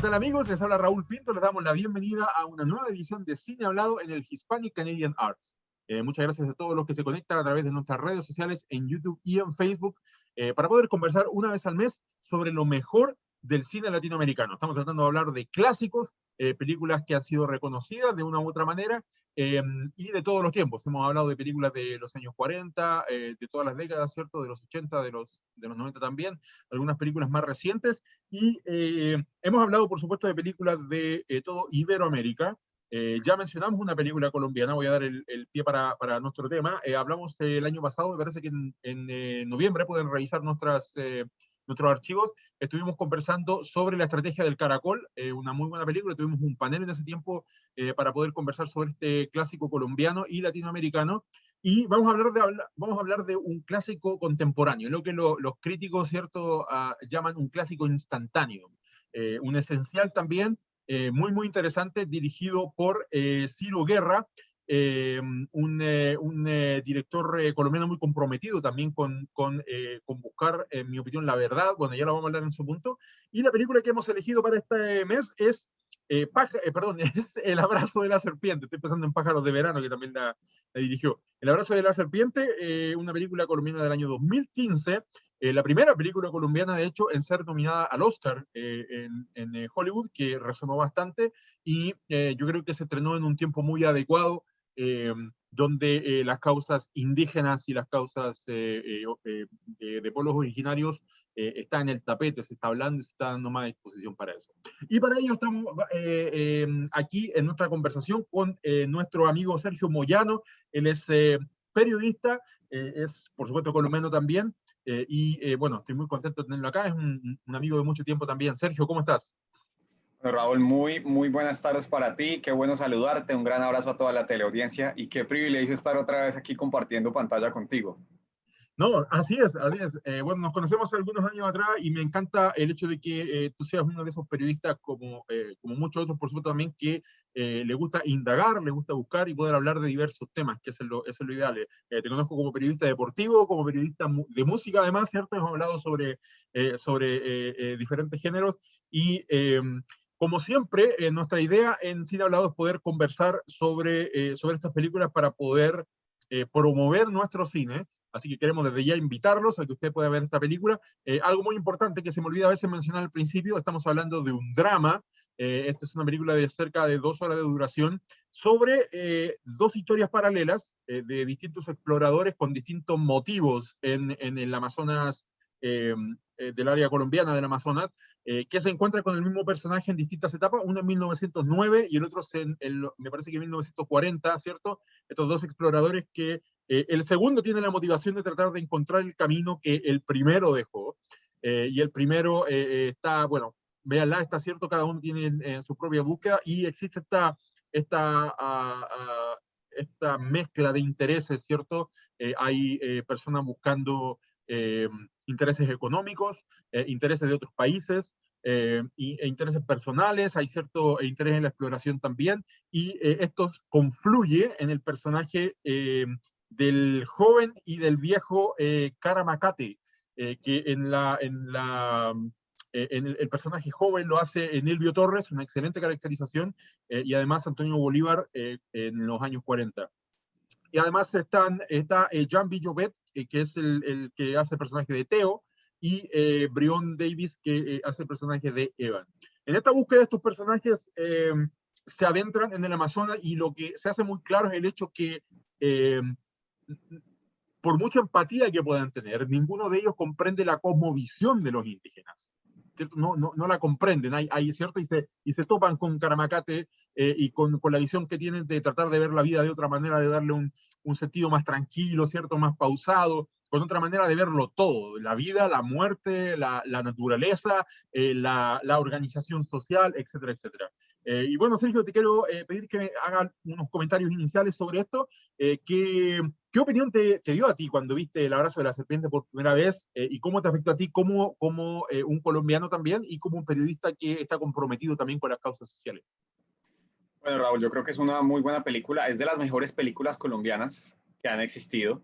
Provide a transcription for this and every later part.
¿Qué tal, amigos? Les habla Raúl Pinto. Les damos la bienvenida a una nueva edición de Cine Hablado en el Hispanic Canadian Arts. Muchas gracias a todos los que se conectan a través de nuestras redes sociales en YouTube y en Facebook para poder conversar una vez al mes sobre lo mejor del cine latinoamericano. Estamos tratando de hablar de clásicos, películas que han sido reconocidas de una u otra manera y de todos los tiempos. Hemos hablado de películas de los años 40, de todas las décadas, ¿cierto? De los 80, de los 90 también, algunas películas más recientes. Y hemos hablado, por supuesto, de películas de todo Iberoamérica. Ya mencionamos una película colombiana, voy a dar el pie para nuestro tema. Hablamos el año pasado, me parece que en noviembre pueden revisar nuestros archivos. Estuvimos conversando sobre la estrategia del Caracol, una muy buena película. Tuvimos un panel en ese tiempo para poder conversar sobre este clásico colombiano y latinoamericano. Y vamos a hablar de un clásico contemporáneo, lo que los críticos, ¿cierto?, llaman un clásico instantáneo. Un esencial también, muy interesante, dirigido por Ciro Guerra, un director colombiano muy comprometido también con buscar, en mi opinión, la verdad. Bueno, ya lo vamos a hablar en su punto. Y la película que hemos elegido para este mes es es El abrazo de la serpiente. Estoy pensando en Pájaros de Verano, que también la dirigió. El abrazo de la serpiente, una película colombiana del año 2015, la primera película colombiana, de hecho, en ser nominada al Oscar en Hollywood, que resonó bastante, y yo creo que se estrenó en un tiempo muy adecuado, donde las causas indígenas y las causas de pueblos originarios está en el tapete, se está hablando y se está dando más disposición para eso. Y para ello estamos aquí en nuestra conversación con nuestro amigo Sergio Moyano. Él es periodista, es por supuesto colombiano también, bueno, estoy muy contento de tenerlo acá, es un amigo de mucho tiempo también. Sergio, ¿cómo estás? Bueno, Raúl, muy buenas tardes para ti, qué bueno saludarte, un gran abrazo a toda la teleaudiencia y qué privilegio estar otra vez aquí compartiendo pantalla contigo. No, así es, así es. Bueno, nos conocemos algunos años atrás y me encanta el hecho de que tú seas uno de esos periodistas como muchos otros, por supuesto, también que le gusta indagar, le gusta buscar y poder hablar de diversos temas, que eso es lo ideal. Te conozco como periodista deportivo, como periodista de música, además, ¿cierto? Hemos hablado sobre diferentes géneros y como siempre, nuestra idea en Cine Hablado es poder conversar sobre estas películas para poder promover nuestro cine. Así que queremos desde ya invitarlos a que usted pueda ver esta película. Algo muy importante que se me olvida a veces mencionar al principio, estamos hablando de un drama. Esta es una película de cerca de 2 horas de duración sobre dos historias paralelas de distintos exploradores con distintos motivos en el Amazonas, del área colombiana del Amazonas, que se encuentra con el mismo personaje en distintas etapas, uno en 1909 y el otro me parece que en 1940, ¿cierto? Estos dos exploradores que el segundo tiene la motivación de tratar de encontrar el camino que el primero dejó, y el primero está, bueno, véanla, está cierto, cada uno tiene su propia búsqueda y existe esta, esta mezcla de intereses, ¿cierto? Hay personas buscando intereses económicos, intereses de otros países, intereses personales, hay cierto interés en la exploración también, y estos confluye en el personaje del joven y del viejo Karamacate, que en el personaje joven lo hace Enelvio Torres, una excelente caracterización, y además Antonio Bolívar en los años 40. Y además está Jean Villovet, que es el que hace el personaje de Theo, y Brion Davis, que hace el personaje de Evan. En esta búsqueda de estos personajes se adentran en el Amazonas y lo que se hace muy claro es el hecho que eh, por mucha empatía que puedan tener, ninguno de ellos comprende la cosmovisión de los indígenas. ¿Cierto? No la comprenden, ¿cierto? Y se topan con Caramacate y con la visión que tienen de tratar de ver la vida de otra manera, de darle un sentido más tranquilo, ¿cierto? Más pausado, con otra manera de verlo todo, la vida, la muerte, la naturaleza, la organización social, etcétera, etcétera. Y bueno, Sergio, te quiero pedir que me hagan unos comentarios iniciales sobre esto. ¿Qué opinión te dio a ti cuando viste El abrazo de la serpiente por primera vez y cómo te afectó a ti como un colombiano también y como un periodista que está comprometido también con las causas sociales? Bueno, Raúl, yo creo que es una muy buena película, es de las mejores películas colombianas que han existido.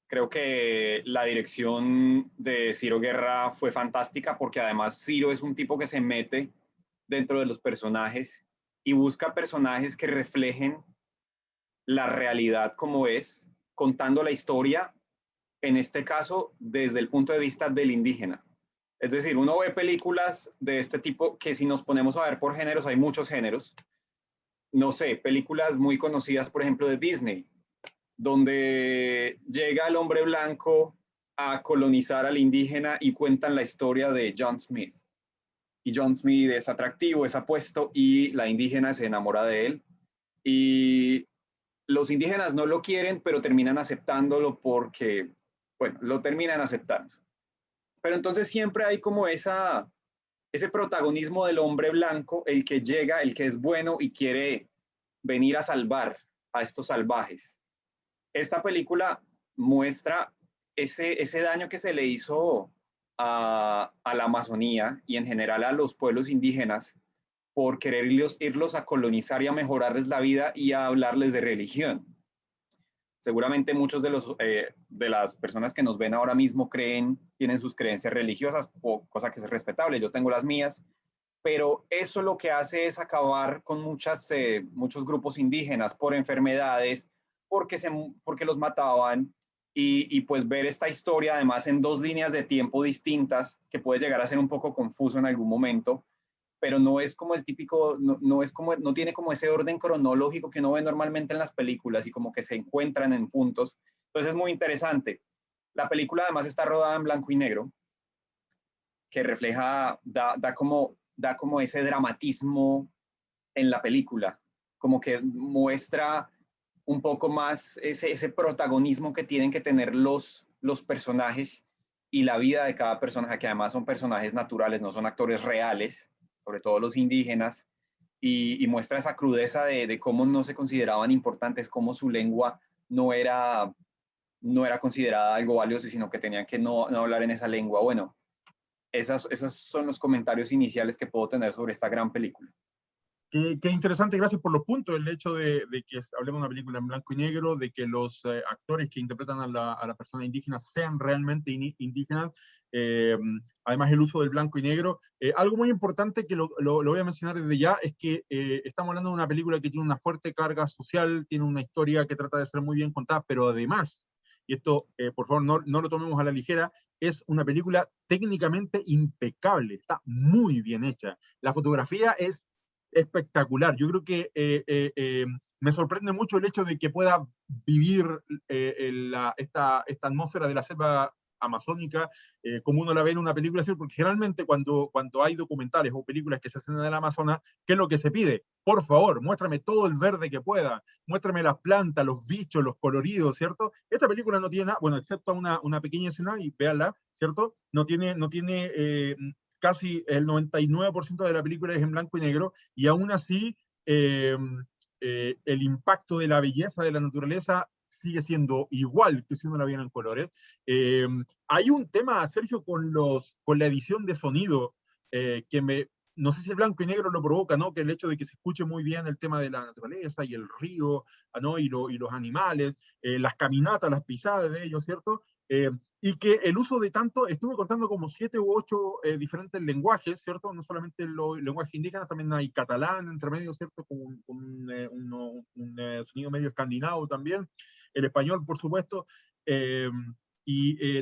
Creo que la dirección de Ciro Guerra fue fantástica porque además Ciro es un tipo que se mete dentro de los personajes y busca personajes que reflejen la realidad como es, contando la historia, en este caso, desde el punto de vista del indígena. Es decir, uno ve películas de este tipo que si nos ponemos a ver por géneros, hay muchos géneros. No sé, películas muy conocidas, por ejemplo, de Disney, donde llega el hombre blanco a colonizar al indígena y cuentan la historia de John Smith. Y John Smith es atractivo, es apuesto y la indígena se enamora de él. Y los indígenas no lo quieren, pero terminan aceptándolo porque, bueno, lo terminan aceptando. Pero entonces siempre hay como ese protagonismo del hombre blanco, el que llega, el que es bueno y quiere venir a salvar a estos salvajes. Esta película muestra ese daño que se le hizo a la Amazonía y en general a los pueblos indígenas por querer irlos a colonizar y a mejorarles la vida y a hablarles de religión. Seguramente muchos de las personas que nos ven ahora mismo tienen sus creencias religiosas, cosa que es respetable, yo tengo las mías, pero eso lo que hace es acabar con muchos grupos indígenas por enfermedades, porque los mataban, y pues ver esta historia además en dos líneas de tiempo distintas, que puede llegar a ser un poco confuso en algún momento, pero no es como el típico, no tiene como ese orden cronológico que uno ve normalmente en las películas y como que se encuentran en puntos. Entonces es muy interesante. La película además está rodada en blanco y negro, que da como ese dramatismo en la película, como que muestra un poco más ese protagonismo que tienen que tener los personajes y la vida de cada personaje, que además son personajes naturales, no son actores reales, sobre todo los indígenas, y muestra esa crudeza de cómo no se consideraban importantes, cómo su lengua no era, no era considerada algo valioso, sino que tenían que no hablar en esa lengua. Bueno, esos son los comentarios iniciales que puedo tener sobre esta gran película. Qué interesante, gracias por los puntos, el hecho de que hablemos de una película en blanco y negro, de que los actores que interpretan a la persona indígena sean realmente indígenas, además el uso del blanco y negro. Algo muy importante que lo voy a mencionar desde ya es que estamos hablando de una película que tiene una fuerte carga social, tiene una historia que trata de ser muy bien contada, pero además, y esto por favor no lo tomemos a la ligera, es una película técnicamente impecable, está muy bien hecha. La fotografía es espectacular. Yo creo que me sorprende mucho el hecho de que pueda vivir esta atmósfera de la selva amazónica, como uno la ve en una película así, porque generalmente cuando hay documentales o películas que se hacen en el Amazonas, ¿qué es lo que se pide? Por favor, muéstrame todo el verde que pueda, muéstrame las plantas, los bichos, los coloridos, ¿cierto? Esta película no tiene nada, bueno, excepto una pequeña escena, y véanla, ¿cierto? No tiene casi el 99% de la película es en blanco y negro, y aún así el impacto de la belleza de la naturaleza sigue siendo igual que si uno la viera en colores. Hay un tema, Sergio, con la edición de sonido no sé si el blanco y negro lo provoca, ¿no? Que el hecho de que se escuche muy bien el tema de la naturaleza y el río, ¿no? Y los animales, las caminatas, las pisadas de ellos, ¿cierto? Y que el uso de estuve contando como 7 u 8 diferentes lenguajes, ¿cierto? No solamente los lenguajes indígenas, también hay catalán entre medio, ¿cierto? Con un sonido medio escandinavo también, el español, por supuesto.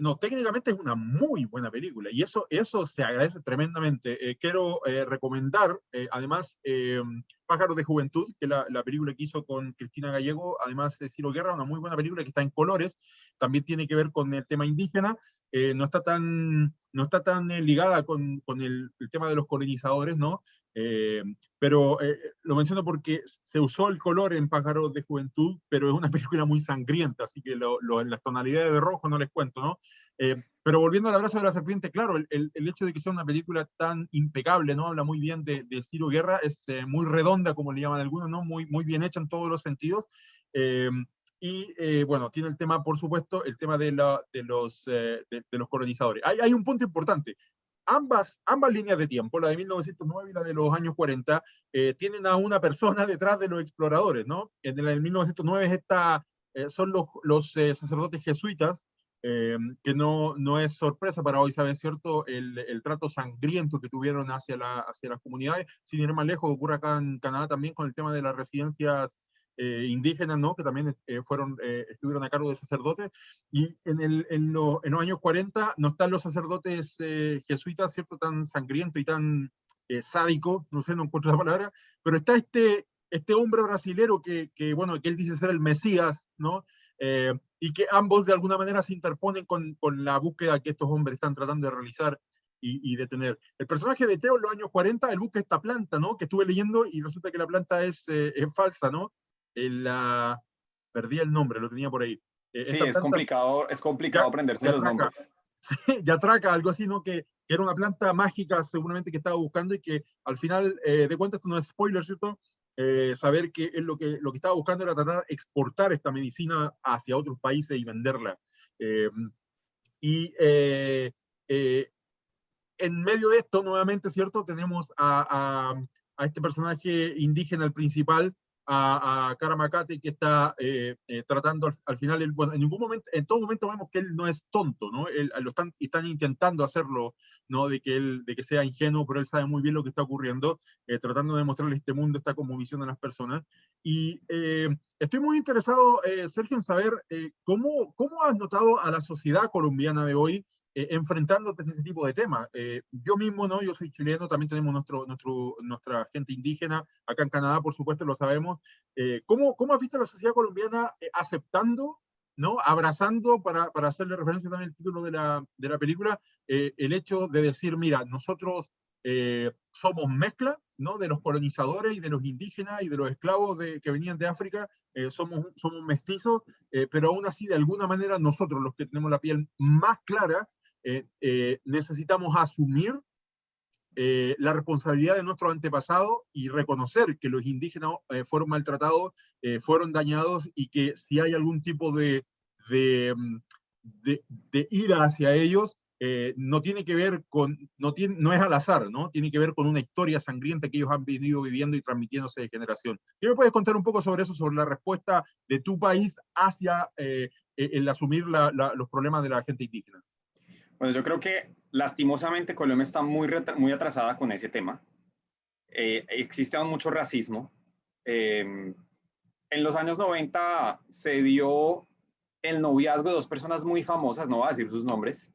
No, técnicamente es una muy buena película y eso se agradece tremendamente. Quiero recomendar, además, Pájaros de Juventud, que es la película que hizo con Cristina Gallego, además de Ciro Guerra, una muy buena película que está en colores, también tiene que ver con el tema indígena, no está tan ligada con el tema de los colonizadores, ¿no? Eh, pero lo menciono porque se usó el color en Pájaros de Juventud, pero es una película muy sangrienta, así que las tonalidades de rojo no les cuento, ¿no? Pero volviendo al Abrazo de la Serpiente, claro, el hecho de que sea una película tan impecable, ¿no? Habla muy bien de Ciro Guerra, es muy redonda, como le llaman algunos, ¿no? Muy bien hecha en todos los sentidos. Bueno, tiene el tema, por supuesto, el tema de los colonizadores. Hay un punto importante. Ambas líneas de tiempo, la de 1909 y la de los años 40, tienen a una persona detrás de los exploradores, ¿no? En el 1909 son los sacerdotes jesuitas que no es sorpresa para hoy, ¿sabes? ¿Cierto? El trato sangriento que tuvieron hacia las comunidades, sin ir más lejos, ocurre acá en Canadá también con el tema de las residencias indígenas, ¿no? Que también estuvieron a cargo de sacerdotes, y en los años 40 no están los sacerdotes jesuitas, ¿cierto? Tan sangriento y tan sádico, no sé, no encuentro la palabra, pero está este hombre brasilero bueno, que él dice ser el Mesías, ¿no? Y que ambos de alguna manera se interponen con la búsqueda que estos hombres están tratando de realizar y detener. El personaje de Teo en los años 40, él busca esta planta, ¿no? Que estuve leyendo y resulta que la planta es falsa, ¿no? Perdí el nombre, lo tenía por ahí. Sí, Esta planta es complicado ya, aprenderse ya los traca, nombres. sí, ya traca, algo así, ¿no? Que era una planta mágica seguramente que estaba buscando y que al final de cuentas, esto no es spoiler, ¿cierto? Saber que él lo que estaba buscando era tratar de exportar esta medicina hacia otros países y venderla. Eh, y eh, en medio de esto, nuevamente, ¿cierto? Tenemos a este personaje indígena, el principal, a Karamacate, que está tratando al final, bueno, en ningún momento, en todo momento vemos que él no es tonto, ¿no? Están intentando hacerlo, ¿no? De que sea ingenuo, pero él sabe muy bien lo que está ocurriendo, tratando de mostrarle este mundo, esta conmovisión a las personas. Y estoy muy interesado, Sergio, en saber cómo has notado a la sociedad colombiana de hoy enfrentándote a ese tipo de temas. Yo mismo, ¿no? Yo soy chileno, también tenemos nuestra gente indígena, acá en Canadá, por supuesto, lo sabemos. ¿Cómo has visto a la sociedad colombiana aceptando, ¿no? Abrazando, para hacerle referencia también al título de la película, el hecho de decir, mira, nosotros somos mezcla, ¿no? De los colonizadores y de los indígenas y de los esclavos que venían de África, somos mestizos, pero aún así, de alguna manera, nosotros, los que tenemos la piel más clara, necesitamos asumir la responsabilidad de nuestros antepasados y reconocer que los indígenas fueron maltratados, fueron dañados, y que si hay algún tipo de, de ira hacia ellos, no tiene que ver no es al azar, ¿no? Tiene que ver con una historia sangrienta que ellos han venido viviendo y transmitiéndose de generación. ¿Qué me puedes contar un poco sobre eso, sobre la respuesta de tu país hacia el asumir los problemas de la gente indígena? Bueno, yo creo que lastimosamente Colombia está muy atrasada con ese tema. Existe aún mucho racismo. En los años 90 se dio el noviazgo de dos personas muy famosas, no voy a decir sus nombres,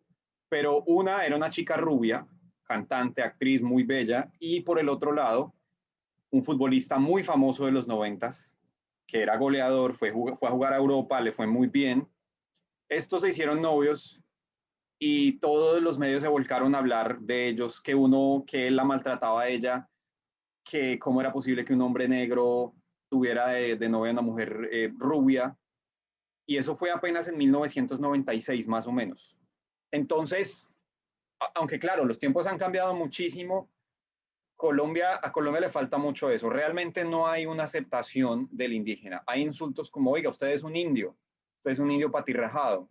pero una era una chica rubia, cantante, actriz muy bella, y por el otro lado, un futbolista muy famoso de los 90, que era goleador, fue a jugar a Europa, le fue muy bien. Estos se hicieron novios y todos los medios se volcaron a hablar de ellos, que él la maltrataba a ella, que cómo era posible que un hombre negro tuviera de novia a una mujer rubia, y eso fue apenas en 1996 más o menos. Entonces, aunque claro, los tiempos han cambiado muchísimo, a Colombia le falta mucho eso. Realmente no hay una aceptación del indígena. Hay insultos como, oiga, usted es un indio patirrajado,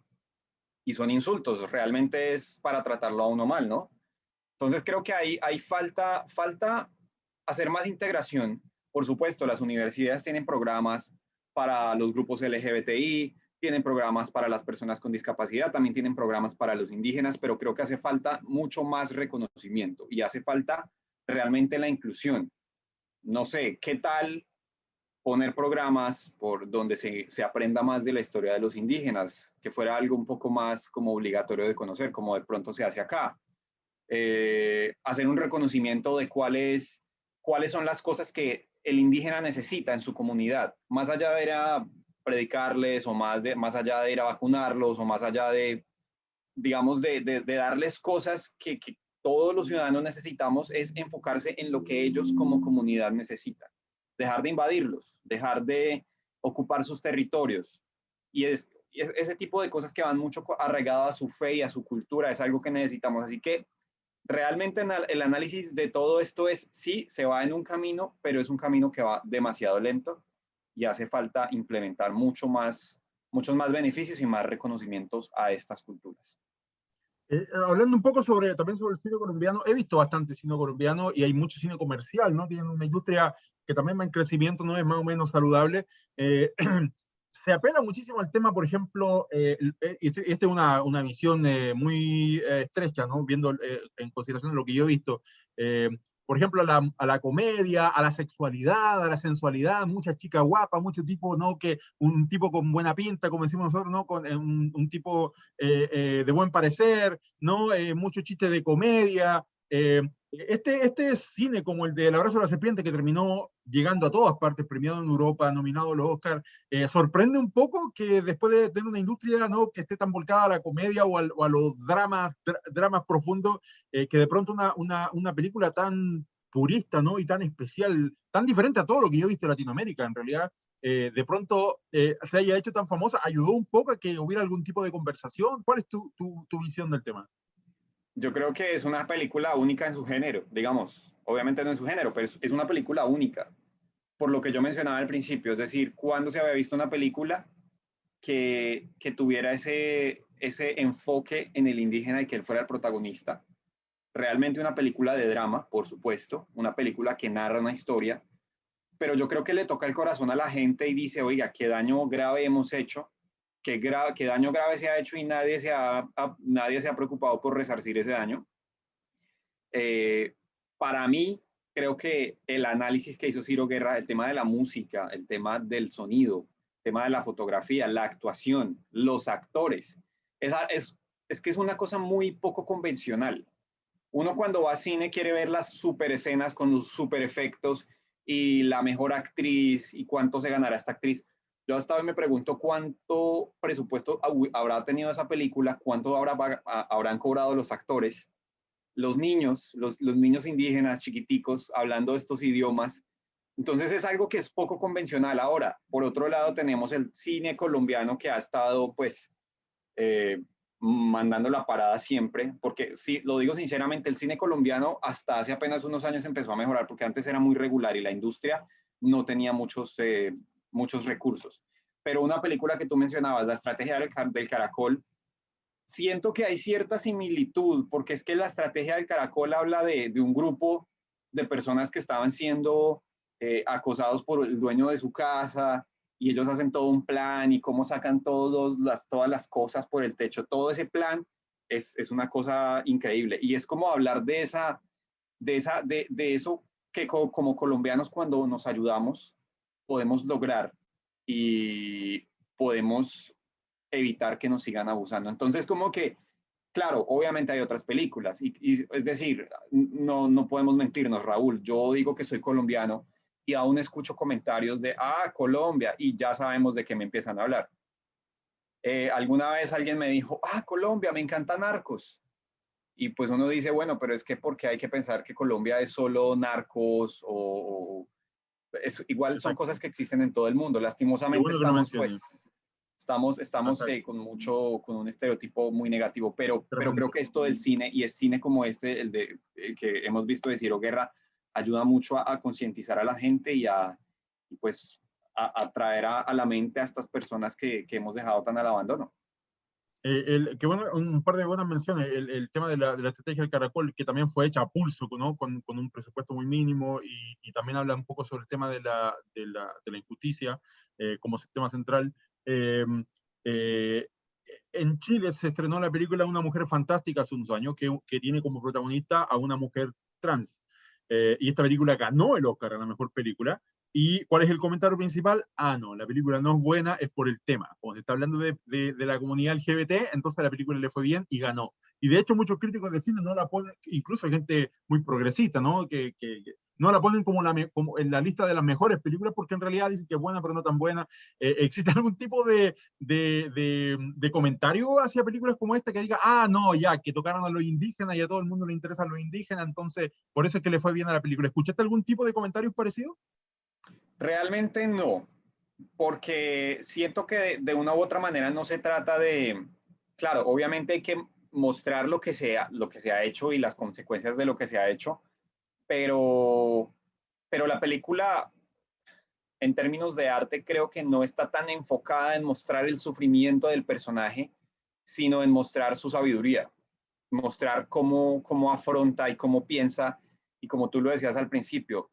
y son insultos, realmente es para tratarlo a uno mal, ¿no? Entonces creo que hay falta hacer más integración. Por supuesto, las universidades tienen programas para los grupos LGBTI, tienen programas para las personas con discapacidad, también tienen programas para los indígenas, pero creo que hace falta mucho más reconocimiento y hace falta realmente la inclusión. No sé, ¿qué tal poner programas por donde se aprenda más de la historia de los indígenas, que fuera algo un poco más como obligatorio de conocer, como de pronto se hace acá? Hacer un reconocimiento de cuáles son las cosas que el indígena necesita en su comunidad, más allá de ir a predicarles o más allá de ir a vacunarlos o más allá de, digamos, de darles cosas que todos los ciudadanos necesitamos, es enfocarse en lo que ellos como comunidad necesitan. Dejar de invadirlos, dejar de ocupar sus territorios. Y es ese tipo de cosas que van mucho arraigadas a su fe y a su cultura, es algo que necesitamos. Así que realmente el análisis de todo esto es, sí, se va en un camino, pero es un camino que va demasiado lento y hace falta implementar muchos más beneficios y más reconocimientos a estas culturas. Hablando un poco también sobre el cine colombiano, he visto bastante cine colombiano y hay mucho cine comercial, ¿no? Tienen una industria que también va en crecimiento, ¿no? Es más o menos saludable. se apela muchísimo al tema, por ejemplo, esta es una visión muy estrecha, ¿no? Viendo en consideración lo que yo he visto. Eh, por ejemplo, a la comedia, a la sexualidad, a la sensualidad, muchas chicas guapas, mucho tipo, ¿no? Que un tipo con buena pinta, como decimos nosotros, ¿no? Con un tipo de buen parecer, ¿no? Muchos chistes de comedia. Este cine como el de El abrazo de la serpiente, que terminó llegando a todas partes, premiado en Europa, nominado a los Oscars, sorprende un poco que después de tener una industria, ¿no? Que esté tan volcada a la comedia o a los dramas profundos, que de pronto una película tan purista, ¿no? Y tan especial, tan diferente a todo lo que yo he visto en Latinoamérica, en realidad, de pronto se haya hecho tan famosa, ayudó un poco a que hubiera algún tipo de conversación. ¿Cuál es tu visión del tema? Yo creo que es una película única en su género, digamos. Obviamente no en su género, pero es una película única. Por lo que yo mencionaba al principio, es decir, cuando se había visto una película que tuviera ese enfoque en el indígena y que él fuera el protagonista. Realmente una película de drama, por supuesto, una película que narra una historia, pero yo creo que le toca el corazón a la gente y dice, oiga, qué daño grave hemos hecho, qué daño grave se ha hecho y nadie se ha preocupado por resarcir ese daño. Eh, para mí, creo que el análisis que hizo Ciro Guerra, el tema de la música, el tema del sonido, el tema de la fotografía, la actuación, los actores, es que es una cosa muy poco convencional. Uno cuando va a cine quiere ver las super escenas con los super efectos y la mejor actriz y cuánto se ganará esta actriz. Yo hasta hoy me pregunto cuánto presupuesto habrá tenido esa película, cuánto habrán cobrado los actores, los niños indígenas chiquiticos hablando estos idiomas. Entonces es algo que es poco convencional. Ahora, por otro lado, tenemos el cine colombiano que ha estado, pues, eh, mandando la parada siempre, porque sí, lo digo sinceramente, el cine colombiano hasta hace apenas unos años empezó a mejorar, porque antes era muy regular y la industria no tenía muchos recursos. Pero una película que tú mencionabas, La estrategia del caracol, siento que hay cierta similitud, porque es que la estrategia del caracol habla de un grupo de personas que estaban siendo acosados por el dueño de su casa y ellos hacen todo un plan y cómo sacan todas las cosas por el techo. Todo ese plan es una cosa increíble y es como hablar de eso que como colombianos cuando nos ayudamos podemos lograr y podemos evitar que nos sigan abusando. Entonces, como que, claro, obviamente hay otras películas, es decir, no podemos mentirnos, Raúl, yo digo que soy colombiano y aún escucho comentarios de, Colombia, y ya sabemos de qué me empiezan a hablar. Alguna vez alguien me dijo, Colombia, me encanta Narcos. Y pues uno dice, bueno, pero es que porque hay que pensar que Colombia es solo narcos igual son Exacto. cosas que existen en todo el mundo. Qué Lastimosamente bueno que lo estamos, menciones. pues, estamos Exacto. con un estereotipo muy negativo, pero creo Tremendo. que esto del cine, y es cine como este, el que hemos visto de Ciro Guerra, ayuda mucho a concientizar a la gente y pues, a traer a la mente a estas personas que hemos dejado tan al abandono. Qué bueno, un par de buenas menciones. El tema de la estrategia del caracol, que también fue hecha a pulso, ¿no? Con un presupuesto muy mínimo y también habla un poco sobre el tema de la injusticia como sistema central. Eh, eh, en Chile se estrenó la película Una mujer fantástica hace unos años, que tiene como protagonista a una mujer trans. Y esta película ganó el Oscar a la mejor película. ¿Y cuál es el comentario principal? No, la película no es buena, es por el tema. Como se está hablando de la comunidad LGBT, entonces la película le fue bien y ganó. Y de hecho muchos críticos de cine no la ponen, incluso gente muy progresista, ¿no? Que no la ponen como en la lista de las mejores películas porque en realidad dicen que es buena, pero no tan buena. ¿Existe algún tipo de comentario hacia películas como esta que diga, no, ya, que tocaron a los indígenas y a todo el mundo le interesan los indígenas, entonces por eso es que le fue bien a la película? ¿Escuchaste algún tipo de comentarios parecidos? Realmente no, porque siento que de una u otra manera no se trata claro, obviamente hay que mostrar lo que se ha hecho y las consecuencias de lo que se ha hecho, pero, pero la película en términos de arte creo que no está tan enfocada en mostrar el sufrimiento del personaje, sino en mostrar su sabiduría, mostrar cómo afronta y cómo piensa, y como tú lo decías al principio,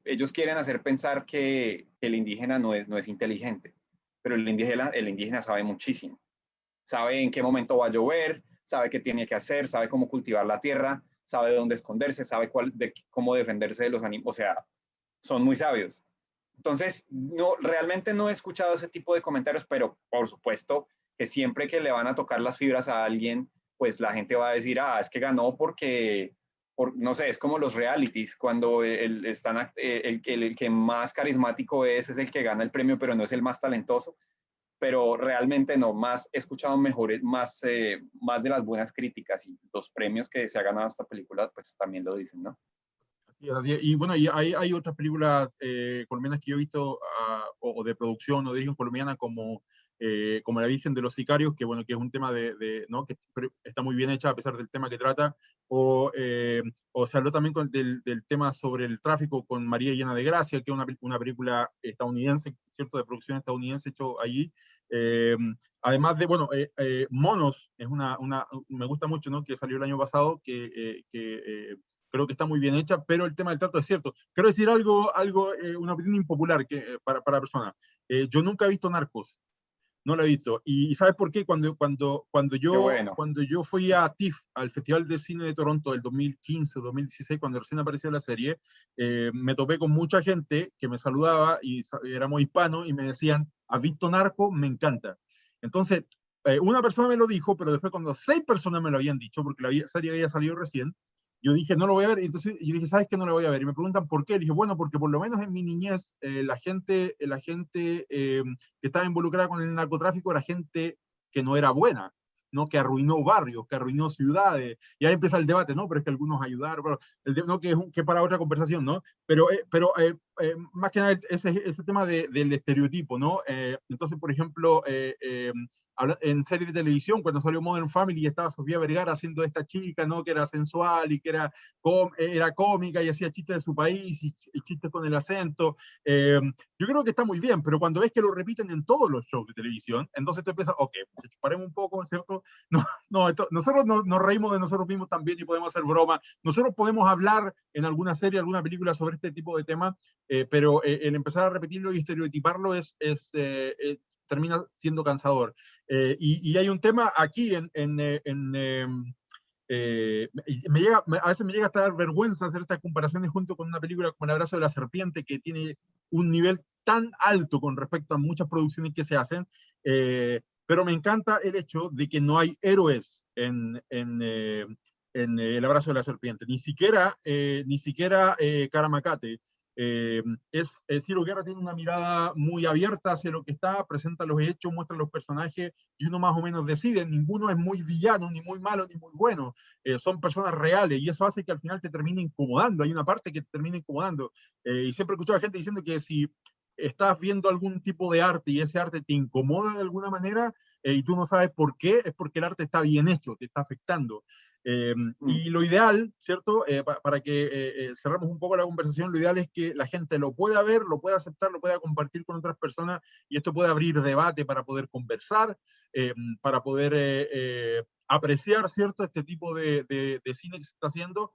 ellos quieren hacer pensar que el indígena no es inteligente. pero el indígena sabe muchísimo. Sabe en qué momento va a llover, sabe qué tiene que hacer, sabe cómo cultivar la tierra, sabe dónde esconderse, sabe cómo defenderse de los animales, o sea, son muy sabios. Entonces, no, realmente no he escuchado ese tipo de comentarios, pero por supuesto que siempre que le van a tocar las fibras a alguien, pues la gente va a decir, es que ganó porque, no sé, es como los realities, cuando el que más carismático es el que gana el premio, pero no es el más talentoso. Pero realmente no, he escuchado mejores, más de las buenas críticas, y los premios que se ha ganado esta película, pues también lo dicen, ¿no? Y bueno, y hay otras películas colombianas que yo he visto, o de producción o de origen colombiana, como La Virgen de los Sicarios, que bueno, que es un tema ¿no? que está muy bien hecha a pesar del tema que trata, o se habló también del tema sobre el tráfico con María Llena de Gracia, que es una película estadounidense, ¿cierto? De producción estadounidense hecho allí. Eh, Además de, bueno, Monos es me gusta mucho, ¿no? Que salió el año pasado, creo que está muy bien hecha, pero el tema del trato es cierto. Quiero decir una opinión impopular para personas. Yo nunca he visto Narcos, no lo he visto. ¿Y sabes por qué? Qué bueno. Cuando yo fui a TIFF, al Festival de Cine de Toronto del 2015 o 2016, cuando recién apareció la serie, me topé con mucha gente que me saludaba y éramos hispanos y me decían, ¿has visto Narco? Me encanta. Entonces, una persona me lo dijo, pero después cuando 6 personas me lo habían dicho, porque la serie había salido recién, yo dije, no lo voy a ver. Entonces yo dije, ¿sabes qué? No lo voy a ver. Y me preguntan por qué. Le dije, bueno, porque por lo menos en mi niñez, la gente que estaba involucrada con el narcotráfico era gente que no era buena, ¿no? Que arruinó barrios, que arruinó ciudades. Y ahí empieza el debate, ¿no? Pero es que algunos ayudaron, pero no, que para otra conversación, ¿no? Más que nada ese tema del estereotipo, ¿no? Entonces, por ejemplo, en series de televisión, cuando salió Modern Family, y estaba Sofía Vergara haciendo de esta chica, ¿no? Que era sensual y que era cómica y hacía chistes de su país y chistes con el acento. Yo creo que está muy bien, pero cuando ves que lo repiten en todos los shows de televisión, entonces tú empiezas, ok, pues paremos un poco, ¿cierto? Nosotros nos reímos de nosotros mismos también y podemos hacer broma. Nosotros podemos hablar en alguna serie, alguna película sobre este tipo de temas, pero el empezar a repetirlo y estereotiparlo termina siendo cansador. Y hay un tema aquí a veces me llega hasta dar vergüenza hacer estas comparaciones junto con una película como El Abrazo de la Serpiente, que tiene un nivel tan alto con respecto a muchas producciones que se hacen, pero me encanta el hecho de que no hay héroes en El Abrazo de la Serpiente, ni siquiera Karamacate. Ciro Guerra tiene una mirada muy abierta hacia lo que está, presenta los hechos, muestra los personajes y uno más o menos decide. Ninguno es muy villano, ni muy malo, ni muy bueno. Son personas reales y eso hace que al final te termine incomodando. Hay una parte que te termina incomodando. Y siempre he escuchado a gente diciendo que si estás viendo algún tipo de arte y ese arte te incomoda de alguna manera y tú no sabes por qué, es porque el arte está bien hecho, te está afectando. Y lo ideal, ¿cierto? Para que cerremos un poco la conversación, lo ideal es que la gente lo pueda ver, lo pueda aceptar, lo pueda compartir con otras personas y esto puede abrir debate para poder conversar, para poder apreciar, ¿cierto? Este tipo de cine que se está haciendo.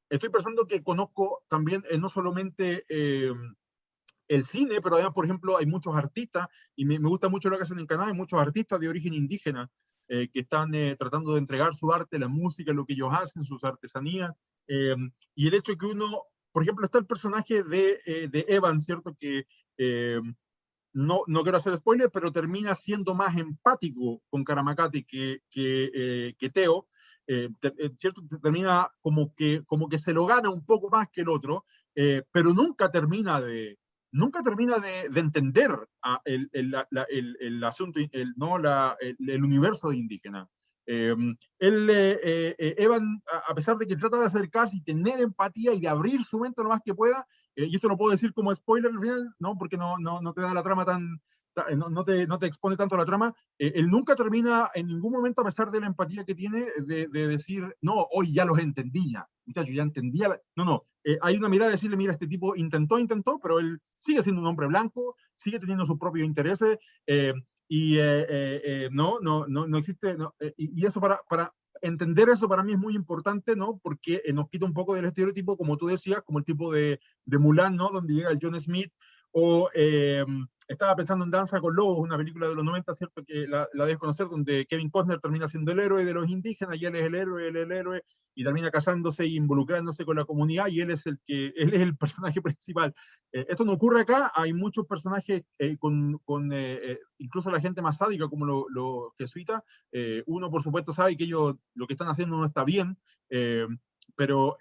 Estoy pensando que conozco también no solamente el cine, pero además, por ejemplo, hay muchos artistas, y me gusta mucho lo que hacen en Canadá, hay muchos artistas de origen indígena que están tratando de entregar su arte, la música, lo que ellos hacen, sus artesanías, eh, y el hecho que uno, por ejemplo, está el personaje de Evan, ¿cierto? Que no quiero hacer spoiler, pero termina siendo más empático con Karamacati que Teo, ¿cierto? Termina como que se lo gana un poco más que el otro, pero nunca termina de entender el asunto, ¿no? El universo de indígena. Evan, a pesar de que trata de acercarse y tener empatía y de abrir su mente lo más que pueda, y esto lo puedo decir como spoiler al final, ¿no? Porque no te da la trama no te expone tanto la trama, él nunca termina en ningún momento, a pesar de la empatía que tiene, de decir, no, hoy ya los entendí, ya, muchachos, ya entendía. No, hay una mirada de decirle, mira, este tipo intentó, pero él sigue siendo un hombre blanco, sigue teniendo sus propios intereses, no existe, y eso para entender eso para mí es muy importante, ¿no? Porque nos quita un poco del estereotipo, como tú decías, como el tipo de Mulan, ¿no? Donde llega el John Smith, o Estaba pensando en Danza con Lobos, una película de los 90, ¿cierto? Que la debes conocer, donde Kevin Costner termina siendo el héroe de los indígenas, y él es el héroe, él es el héroe, y termina casándose y involucrándose con la comunidad, y él es el personaje principal. Esto no ocurre acá, hay muchos personajes incluso la gente más sádica, como los jesuitas. Uno, por supuesto, sabe que ellos lo que están haciendo no está bien, eh, pero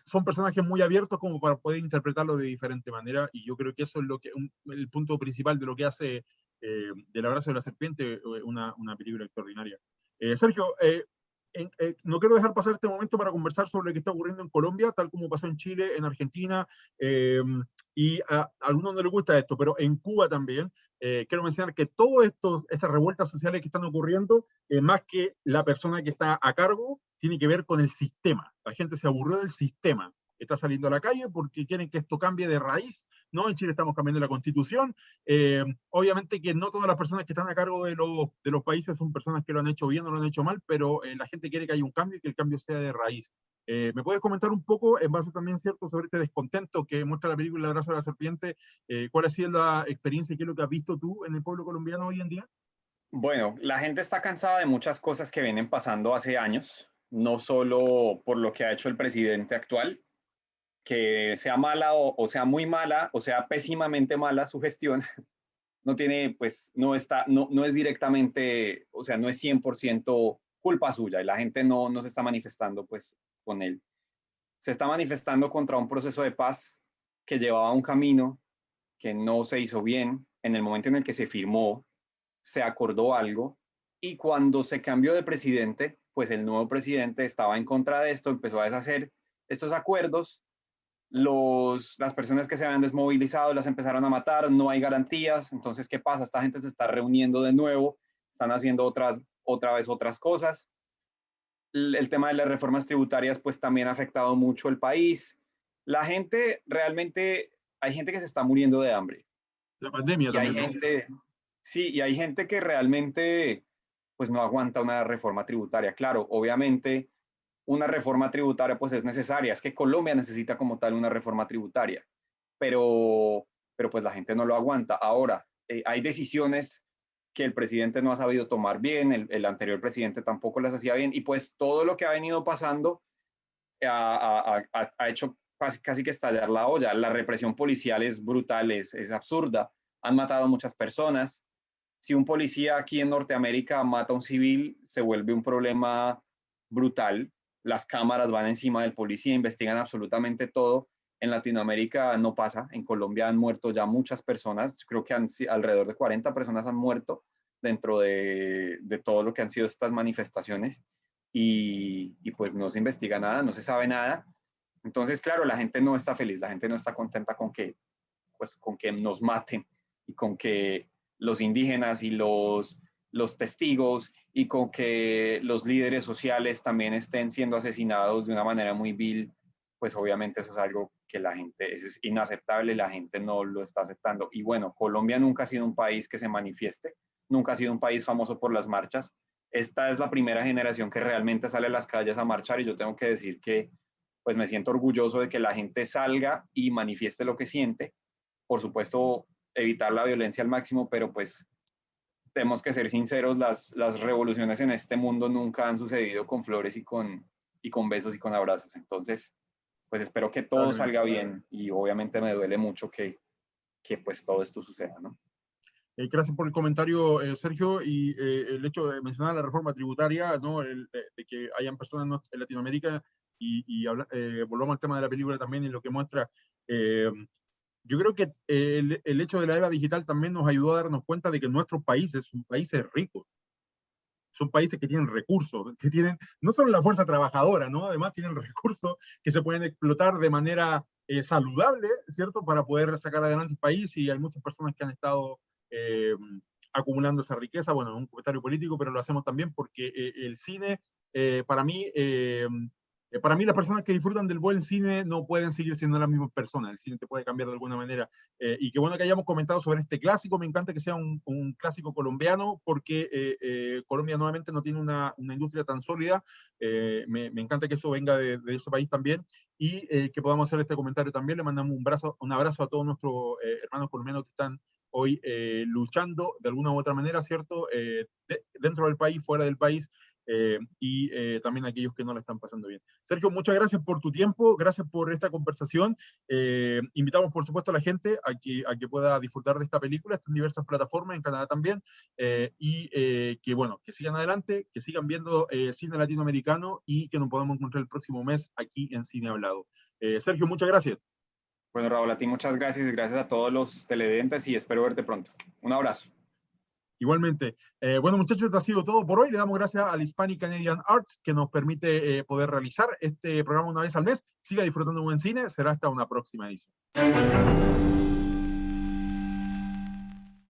son personajes muy abiertos como para poder interpretarlo de diferente manera, y yo creo que eso es el punto principal de lo que hace del Abrazo de la Serpiente una película extraordinaria. Sergio, no quiero dejar pasar este momento para conversar sobre lo que está ocurriendo en Colombia, tal como pasó en Chile, en Argentina, y a algunos no les gusta esto, pero en Cuba también. Quiero mencionar que todas estas revueltas sociales que están ocurriendo, más que la persona que está a cargo, tiene que ver con el sistema. La gente se aburrió del sistema. Está saliendo a la calle porque quieren que esto cambie de raíz. ¿No? En Chile estamos cambiando la constitución. Obviamente que no todas las personas que están a cargo de los países son personas que lo han hecho bien o lo han hecho mal, pero la gente quiere que haya un cambio y que el cambio sea de raíz. ¿Me puedes comentar un poco, en base también, cierto, sobre este descontento que muestra la película El Abrazo de la Serpiente? ¿Cuál ha sido la experiencia y qué es lo que has visto tú en el pueblo colombiano hoy en día? Bueno, la gente está cansada de muchas cosas que vienen pasando hace años, no solo por lo que ha hecho el presidente actual, que sea mala o sea muy mala o sea pésimamente mala su gestión, no tiene, pues, no es directamente, o sea, no es 100% culpa suya y la gente no se está manifestando, pues, con él. Se está manifestando contra un proceso de paz que llevaba un camino que no se hizo bien. En el momento en el que se firmó, se acordó algo y cuando se cambió de presidente, pues el nuevo presidente estaba en contra de esto, empezó a deshacer estos acuerdos, las personas que se habían desmovilizado las empezaron a matar, no hay garantías, entonces, ¿qué pasa? Esta gente se está reuniendo de nuevo, están haciendo otra vez otras cosas. El tema de las reformas tributarias, pues también ha afectado mucho el país. La gente realmente, hay gente que se está muriendo de hambre. La pandemia Y hay también, ¿no? gente, sí, y hay gente que realmente, pues no aguanta una reforma tributaria. Claro, obviamente una reforma tributaria pues es necesaria, es que Colombia necesita como tal una reforma tributaria, pero pues la gente no lo aguanta. Ahora, hay decisiones que el presidente no ha sabido tomar bien, el anterior presidente tampoco las hacía bien, y pues todo lo que ha venido pasando ha hecho casi que estallar la olla. La represión policial es brutal, es absurda, han matado muchas personas. Si un policía aquí en Norteamérica mata a un civil, se vuelve un problema brutal. Las cámaras van encima del policía, investigan absolutamente todo. En Latinoamérica no pasa. En Colombia han muerto ya muchas personas. Creo que alrededor de 40 personas han muerto dentro de todo lo que han sido estas manifestaciones. Y pues no se investiga nada, no se sabe nada. Entonces, claro, la gente no está feliz, la gente no está contenta con que nos maten y con que los indígenas y los testigos y con que los líderes sociales también estén siendo asesinados de una manera muy vil, pues obviamente eso es algo que la gente, eso es inaceptable, la gente no lo está aceptando. Y bueno, Colombia nunca ha sido un país que se manifieste, nunca ha sido un país famoso por las marchas. Esta es la primera generación que realmente sale a las calles a marchar y yo tengo que decir que pues me siento orgulloso de que la gente salga y manifieste lo que siente. Por supuesto, evitar la violencia al máximo, pero pues tenemos que ser sinceros, las revoluciones en este mundo nunca han sucedido con flores y con besos y con abrazos. Entonces, pues espero que todo Probablemente. salga bien y obviamente me duele mucho que pues todo esto suceda, ¿no? Gracias por el comentario, Sergio, y el hecho de mencionar la reforma tributaria, ¿no? De que hayan personas en Latinoamérica, volvamos al tema de la película también, y lo que muestra. eh, yo creo que el hecho de la era digital también nos ayudó a darnos cuenta de que nuestros países son países ricos, son países que tienen recursos, que tienen no solo la fuerza trabajadora, ¿no? Además tienen recursos que se pueden explotar de manera saludable, ¿cierto? Para poder sacar adelante el país, y hay muchas personas que han estado eh, acumulando esa riqueza. Bueno, un comentario político, pero lo hacemos también porque el cine, eh, para mí, eh, para mí las personas que disfrutan del buen cine no pueden seguir siendo las mismas personas. El cine te puede cambiar de alguna manera. Y qué bueno que hayamos comentado sobre este clásico. Me encanta que sea un clásico colombiano, porque Colombia nuevamente no tiene una industria tan sólida. Me encanta que eso venga de ese país también, y que podamos hacer este comentario también. Le mandamos un abrazo a todos nuestros hermanos colombianos que están hoy luchando de alguna u otra manera, ¿cierto? Dentro del país, fuera del país, y también aquellos que no la están pasando bien. Sergio, muchas gracias por tu tiempo, gracias por esta conversación. Invitamos, por supuesto, a la gente a que pueda disfrutar de esta película, está en diversas plataformas, en Canadá también, que, bueno, que sigan adelante, que sigan viendo cine latinoamericano y que nos podamos encontrar el próximo mes aquí en Cine Hablado. Sergio, muchas gracias. Bueno, Raúl, a ti muchas gracias y gracias a todos los televidentes y espero verte pronto. Un abrazo. Igualmente. Bueno, muchachos, esto ha sido todo por hoy. Le damos gracias al Hispanic Canadian Arts que nos permite poder realizar este programa una vez al mes. Siga disfrutando buen cine. Será hasta una próxima edición.